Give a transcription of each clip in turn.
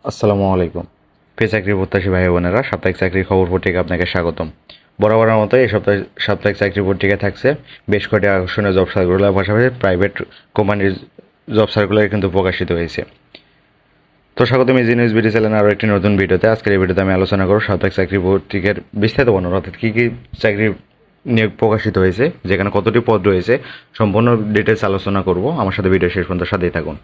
আসসালামু আলাইকুম। চাকরি প্রত্যাশী ভাই বোনেরা, সাপ্তাহিক চাকরির খবর পত্রিকা আপনাকে স্বাগতম। বরাবরের মতো এই সপ্তাহে সাপ্তাহিক চাকরি পত্রিকায় থাকছে বেশ কয়েকটি আকর্ষণীয় জব সার্কুলার, পাশাপাশি প্রাইভেট কোম্পানির জব সার্কুলার কিন্তু প্রকাশিত হয়েছে। তো স্বাগতম ইজি নিউজ বিডি চ্যানেলের আরও একটি নতুন ভিডিওতে। আজকের এই ভিডিওতে আমি আলোচনা করব সাপ্তাহিক চাকরি পত্রিকার বিস্তারিত বর্ণনা, অর্থাৎ কী কী চাকরি নিয়োগ প্রকাশিত হয়েছে, যেখানে কতটি পদ রয়েছে, সম্পূর্ণ ডিটেলস আলোচনা করব। আমার সাথে ভিডিও শেষ পর্যন্ত সাথেই থাকুন।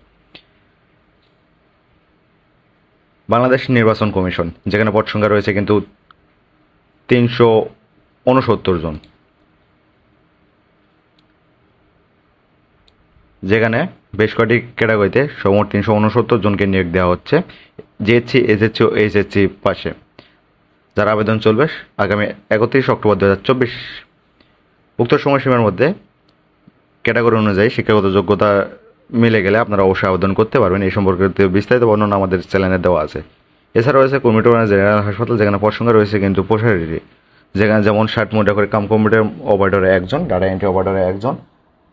বাংলাদেশ নির্বাচন কমিশন, যেখানে পদ সংখ্যা রয়েছে কিন্তু 369 জন, যেখানে বেশ কয়েকটি ক্যাটাগরিতে সমোট 369 জনকে নিয়োগ দেওয়া হচ্ছে। জিএসসি, এসএসসি ও এইচএসসি পাশে, যার আবেদন চলবে আগামী 31 অক্টোবর 2024। উক্ত সময়সীমার মধ্যে ক্যাটাগরি অনুযায়ী শিক্ষাগত যোগ্যতা মিলে গেলে আপনারা অবশ্যই আবেদন করতে পারবেন। এই সম্পর্কে বিস্তারিত বর্ণনা আমাদের চ্যানেলে দেওয়া আছে। এছাড়া রয়েছে কুমিটোরা জেনারেল হাসপাতাল, যেখানে পদ সংখ্যা রয়েছে কিন্তু 65টি, যেখানে যেমন 60 মোটা করে কাম কম্পিউটার অপারেটরে 1 জন, ডাটা এন্ট্রি অপারেটরে 1 জন,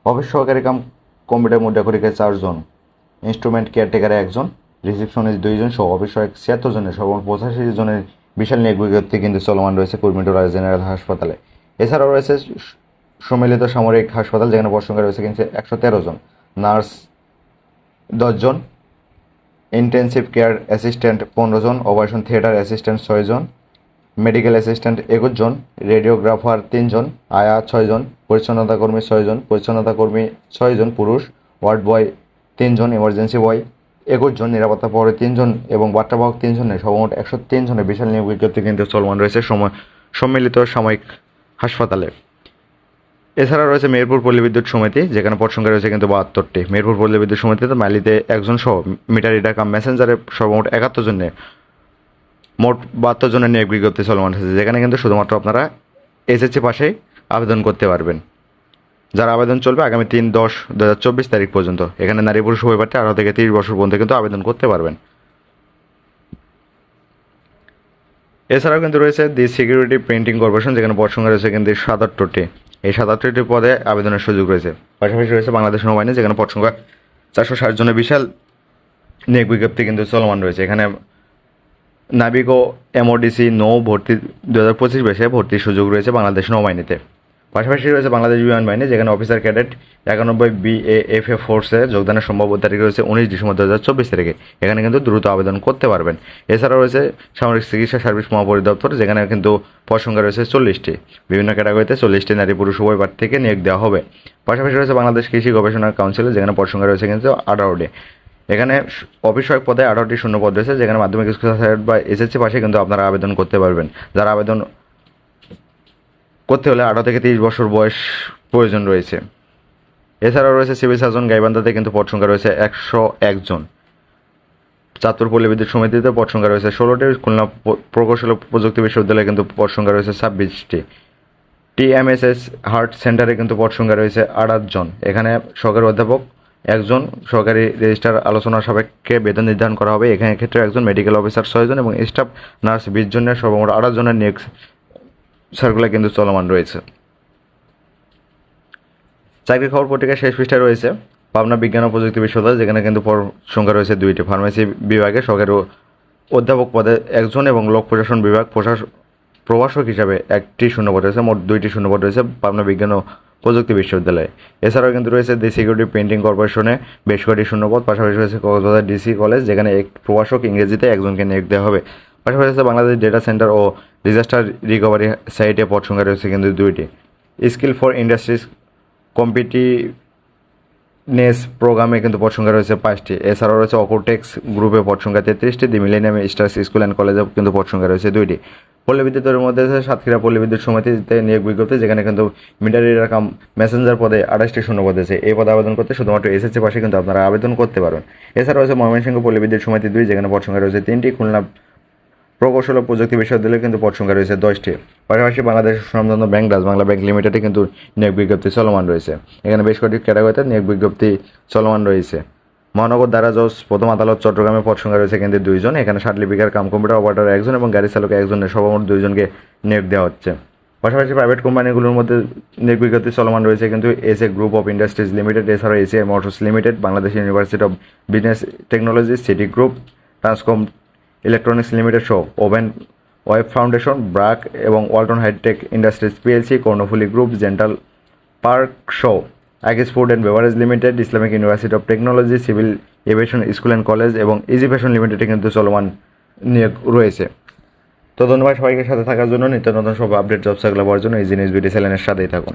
অফিস সহকারী কাম কম্পিউটার মোটা করে 4 জন, ইনস্ট্রুমেন্ট কেয়ারটেকারে 1 জন, রিসেপশনিস্ট 2 জন সহ অফিস সহায়ক 76 জনের সর্বমোট 85 জনের বিশাল নিয়োগ বিজ্ঞপ্তি কিন্তু চলমান রয়েছে কুমিটোরা জেনারেল হাসপাতালে। এছাড়াও রয়েছে সম্মিলিত সামরিক হাসপাতাল, যেখানে পদ সংখ্যা রয়েছে কিন্তু 113 জন, নার্স 10 জন, ইন্টেন্সিভ কেয়ার অ্যাসিস্ট্যান্ট 15 জন, অপারেশন থিয়েটার অ্যাসিস্ট্যান্ট 6 জন, মেডিকেল অ্যাসিস্ট্যান্ট 21 জন, রেডিওগ্রাফার 3 জন, আয়া 6 জন, পরিচ্ছন্নতা কর্মী 6 জন, পরিচ্ছন্নতা কর্মী 6 জন পুরুষ, ওয়ার্ড বয় 3 জন, এমার্জেন্সি বয় 21 জন, নিরাপত্তা প্রহরী 3 জন এবং বার্তাবাহক 3 জনের সর্বমোট 103 জনের বিশাল নিয়োগ বিজ্ঞপ্তি কিন্তু চলমান রয়েছে সম্মিলিত সাময়িক হাসপাতালে। এছাড়া রয়েছে মেহেরপুর পল্লী বিদ্যুৎ সমিতি, যেখানে পদ সংখ্যা রয়েছে কিন্তু 72টি। মেহেরপুর পল্লী বিদ্যুৎ সমিতিতে মাইলিতে 1 জন সহ মিটার রিডার কাম মেসেঞ্জারে সর্বমোট 71 জনে মোট 72 জনের নিয়োগ বিজ্ঞপ্তি চলমান আছে, যেখানে কিন্তু শুধুমাত্র আপনারা এসএসসি পাশেই আবেদন করতে পারবেন। যার আবেদন চলবে আগামী 3/10/2024 পর্যন্ত। এখানে নারী পুরুষ উভয় প্রার্থী 18 থেকে 30 বছর পর্যন্ত কিন্তু আবেদন করতে পারবেন। এছাড়াও কিন্তু রয়েছে দি সিকিউরিটি প্রিন্টিং কর্পোরেশন, যেখানে পদ সংখ্যা রয়েছে কিন্তু 77টি। এই 77টি পদে আবেদনের সুযোগ রয়েছে। পাশাপাশি রয়েছে বাংলাদেশ নৌবাহিনী, যেখানে পদ সংখ্যা 460 জনের বিশাল নিয়োগ বিজ্ঞপ্তি কিন্তু চলমান রয়েছে। এখানে নাবিক ও এমওডিসি নৌ ভর্তি 2025 ব্যাচে ভর্তির সুযোগ রয়েছে বাংলাদেশ নৌবাহিনীতে। পাশাপাশি রয়েছে বাংলাদেশ বিমান বাহিনী, যেখানে অফিসার ক্যাডেট 91 BAFA ফোর্সে যোগদানের সম্ভাব্য তারিখ রয়েছে 19 ডিসেম্বর 2024 তারিখে। এখানে কিন্তু দ্রুত আবেদন করতে পারবেন। এছাড়াও রয়েছে সামরিক চিকিৎসা সার্ভিস মহাপরিদপ্তর, যেখানে কিন্তু পদ সংখ্যা রয়েছে 40টি। বিভিন্ন ক্যাটাগরিতে 40টি নারী পুরুষ উভয় প্রার্থী থেকে নিয়োগ দেওয়া হবে। পাশাপাশি রয়েছে বাংলাদেশ কৃষি গবেষণা কাউন্সিলে, যেখানে পদ সংখ্যা রয়েছে কিন্তু 18টি। এখানে অফিস সহায়ক পদে 18টি শূন্য পদ রয়েছে, যেখানে মাধ্যমিক স্কুল সার্টিফিকেট বা এসএসসি পাশে কিন্তু আপনারা আবেদন করতে পারবেন। যারা আবেদন করতে হলে 18 থেকে 30 বছর বয়স প্রয়োজন রয়েছে। এছাড়াও রয়েছে সিভিল সার্জন গাইবান্ধাতে কিন্তু পদ সংখ্যা রয়েছে 101 জন। চাঁদপুর পল্লী বিদ্যুৎ সমিতিতে পদ সংখ্যা রয়েছে 16টি। খুলনা প্রকৌশল প্রযুক্তি বিশ্ববিদ্যালয়ে কিন্তু পদ সংখ্যা রয়েছে 26টি। TMSS হার্ট সেন্টারে কিন্তু পদ সংখ্যা রয়েছে 28 জন। এখানে সহকারী অধ্যাপক 1 জন, সহকারী রেজিস্ট্রার আলোচনার সাপেক্ষে বেতন নির্ধারণ করা হবে। এখানে ক্ষেত্রে 1 জন, মেডিকেল অফিসার 6 জন এবং স্টাফ নার্স 20 জনের সর্বমোট 28 জনের নিয়োগ সার্কুলার কিন্তু চলমান রয়েছে। চাকরির খবর পত্রিকার শেষ পৃষ্ঠায় রয়েছে পাবনা বিজ্ঞান ও প্রযুক্তি বিশ্ববিদ্যালয়, যেখানে কিন্তু পদ সংখ্যা রয়েছে 2টি। ফার্মেসি বিভাগে সহকারী অধ্যাপক পদে 1 জন এবং লোক প্রশাসন বিভাগ প্রভাষক হিসাবে 1টি শূন্যপদ রয়েছে। মোট 2টি শূন্যপদ রয়েছে পাবনা বিজ্ঞান ও প্রযুক্তি বিশ্ববিদ্যালয়ে। এছাড়াও কিন্তু রয়েছে দি সিকিউরিটি প্রিন্টিং কর্পোরেশনে বেশ কয়েকটি শূন্যপদ। পাশাপাশি রয়েছে কক্সবাজার ডিসি কলেজ, যেখানে এক প্রভাষক ইংরেজিতে 1 জনকে নিয়োগ দেওয়া হবে। পাশাপাশি রয়েছে বাংলাদেশ ডেটা সেন্টার ও ডিজাস্টার রিকভারি সাইটে পদ সংখ্যা রয়েছে কিন্তু 2টি। স্কিল ফর ইন্ডাস্ট্রিজ কম্পিটিনেস প্রোগ্রামে কিন্তু পদ সংখ্যা রয়েছে 5টি। এছাড়াও রয়েছে অকোটেক্স গ্রুপে পদ সংখ্যা 33টি। দি মিলেনিয়াম স্টার্স স্কুল অ্যান্ড কলেজে কিন্তু পদ সংখ্যা রয়েছে 2টি। পল্লী বিদ্যুতের মধ্যে আছে সাতক্ষীরা পল্লী বিদ্যুৎ সমিতিতে নিয়োগ বিজ্ঞপ্তি, যেখানে কিন্তু মিটার রিডার কাম মেসেঞ্জার পদে 28টি শূন্য পদ আছে। এই পদে আবেদন করতে শুধুমাত্র এসএসসি পাশে কিন্তু আপনারা আবেদন করতে পারবেন। এছাড়া রয়েছে ময়মনসিংহ পল্লী বিদ্যুৎ সমিতি 2, যেখানে পদ সংখ্যা রয়েছে 3টি। খুলনা প্রকৌশল ও প্রযুক্তি বিশ্ববিদ্যালয়ে কিন্তু পদ সংখ্যা রয়েছে 10টি। পাশাপাশি বাংলাদেশ সুনামধন্য ব্যাংক ডাচ বাংলা ব্যাংক লিমিটেডে কিন্তু নিয়োগ বিজ্ঞপ্তি চলমান রয়েছে। এখানে বেশ কয়েকটি ক্যাটাগরিতে নিয়োগ বিজ্ঞপ্তি চলমান রয়েছে। মহানগর দারা জজ প্রথম আদালত চট্টগ্রামে পদ সংখ্যা রয়েছে কিন্তু 2 জন। এখানে সার্টিফিকেট কাম কম্পিউটার অপারেটর 1 জন এবং গাড়ি চালক 1 জনের সর্বমোট 2 জনকে নিয়োগ দেওয়া হচ্ছে। পাশাপাশি প্রাইভেট কোম্পানিগুলোর মধ্যে নিয়োগ বিজ্ঞপ্তি চলমান রয়েছে কিন্তু SA group of industries limited, এছাড়াও ACI motors limited, Bangladesh university of business technology, city group, Transcom electronics limited শো, ওভেন ওয়েব ফাউন্ডেশন, ব্রাক এবং Walton hitech industries PLC, Karnaphuli group, gentle park শো, Akij food and beverage limited, Islamic university of technology, civil aviation school and college এবং easy fashion লিমিটেডে কিন্তু চলমান নিয়োগ রয়েছে। তো ধন্যবাদ সবাইকে সাথে থাকার জন্য। নিত্য নতুন সব আপডেট জব সার্কুলার পাওয়ার জন্য ইজি নিউজ বিডি চ্যানেলের সাথেই থাকুন।